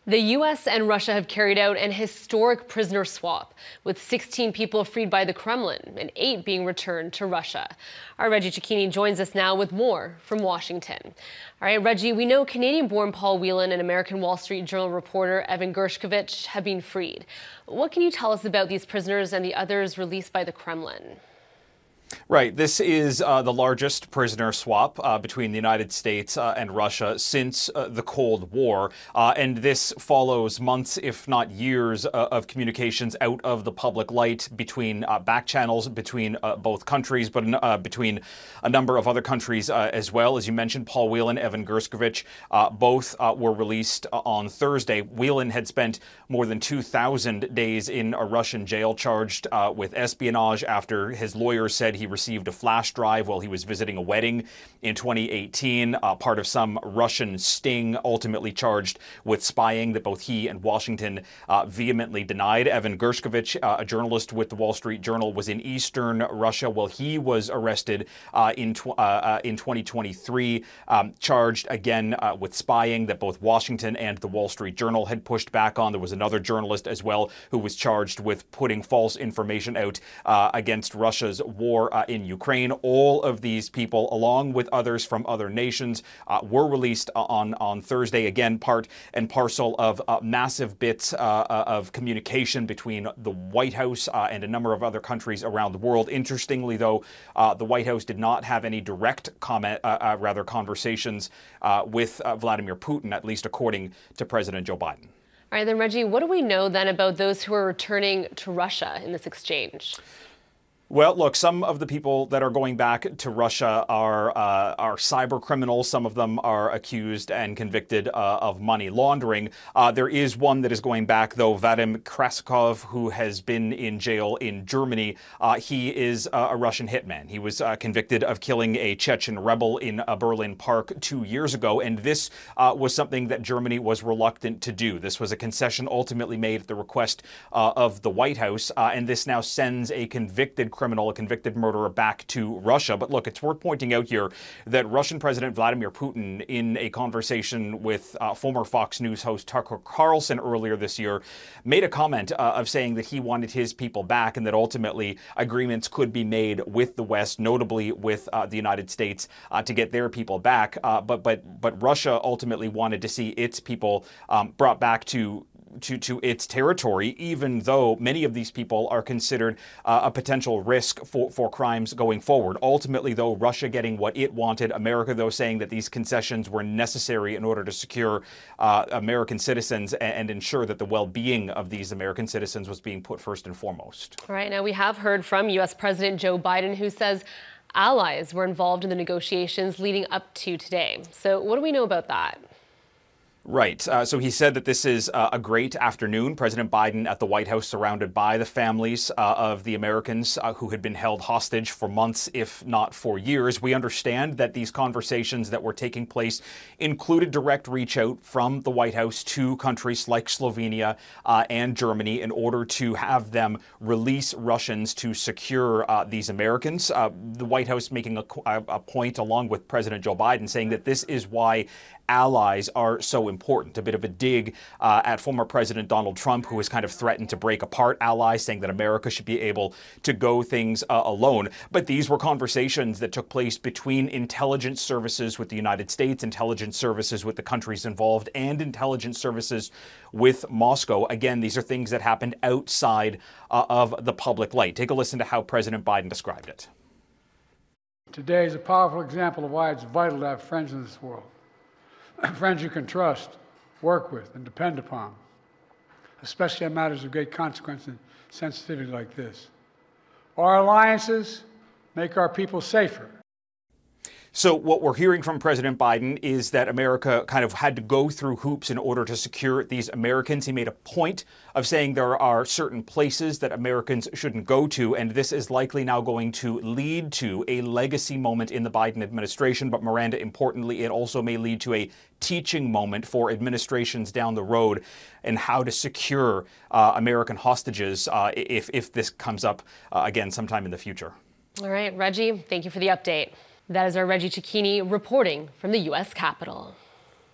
The U.S. and Russia have carried out an historic prisoner swap, with 16 people freed by the Kremlin and 8 being returned to Russia. Our Reggie Cecchini joins us now with more from Washington. All right, Reggie, we know Canadian-born Paul Whelan and American Wall Street Journal reporter Evan Gershkovich have been freed. What can you tell us about these prisoners and the others released by the Kremlin? Right. This is the largest prisoner swap between the United States and Russia since the Cold War. And this follows months, if not years, of communications out of the public light between back channels between both countries, but between a number of other countries as well. As you mentioned, Paul Whelan, Evan Gershkovich, both were released on Thursday. Whelan had spent more than 2,000 days in a Russian jail charged with espionage after his lawyers said he received a flash drive while he was visiting a wedding in 2018, part of some Russian sting, ultimately charged with spying that both he and Washington vehemently denied. Evan Gershkovich, a journalist with the Wall Street Journal, was in eastern Russia while he was arrested in 2023, charged again with spying that both Washington and the Wall Street Journal had pushed back on. There was another journalist as well who was charged with putting false information out against Russia's war in Ukraine. All of these people, along with others from other nations, were released on Thursday. Again, part and parcel of massive bits of communication between the White House and a number of other countries around the world. Interestingly, though, the White House did not have any direct conversations with Vladimir Putin, at least according to President Joe Biden. All right, then, Reggie, what do we know then about those who are returning to Russia in this exchange? Well, look, some of the people that are going back to Russia are cyber criminals. Some of them are accused and convicted of money laundering. There is one that is going back, though, Vadam Kov, who has been in jail in Germany. He is a Russian hitman. He was convicted of killing a Chechen rebel in a Berlin park 2 years ago, and this was something that Germany was reluctant to do. This was a concession ultimately made at the request of the White House, and this now sends a convicted criminal, a convicted murderer, back to Russia. But look, it's worth pointing out here that Russian President Vladimir Putin, in a conversation with former Fox News host Tucker Carlson earlier this year, made a comment of saying that he wanted his people back and that ultimately agreements could be made with the West, notably with the United States, to get their people back. But Russia ultimately wanted to see its people brought back to its territory, even though many of these people are considered a potential risk for crimes going forward. Ultimately, though, Russia getting what it wanted, America, though, saying that these concessions were necessary in order to secure American citizens and ensure that the well-being of these American citizens was being put first and foremost. All right, now we have heard from U.S. President Joe Biden, who says allies were involved in the negotiations leading up to today. So what do we know about that? Right. So he said that this is a great afternoon. President Biden at the White House, surrounded by the families of the Americans who had been held hostage for months, if not for years. We understand that these conversations that were taking place included direct reach out from the White House to countries like Slovenia and Germany in order to have them release Russians to secure these Americans. The White House making a point, along with President Joe Biden, saying that this is why allies are so important. A bit of a dig at former President Donald Trump, who has kind of threatened to break apart allies, saying that America should be able to go things alone. But these were conversations that took place between intelligence services with the United States, intelligence services with the countries involved, and intelligence services with Moscow. Again, these are things that happened outside of the public light. Take a listen to how President Biden described it. Today is a powerful example of why it's vital to have friends in this world. Friends you can trust, work with, and depend upon, especially on matters of great consequence and sensitivity like this. Our alliances make our people safer. So what we're hearing from President Biden is that America kind of had to go through hoops in order to secure these Americans. He made a point of saying there are certain places that Americans shouldn't go to, and this is likely now going to lead to a legacy moment in the Biden administration. But Miranda, importantly, it also may lead to a teaching moment for administrations down the road and how to secure American hostages if this comes up again sometime in the future. All right, Reggie, thank you for the update. That is our Reggie Cecchini reporting from the U.S. Capitol.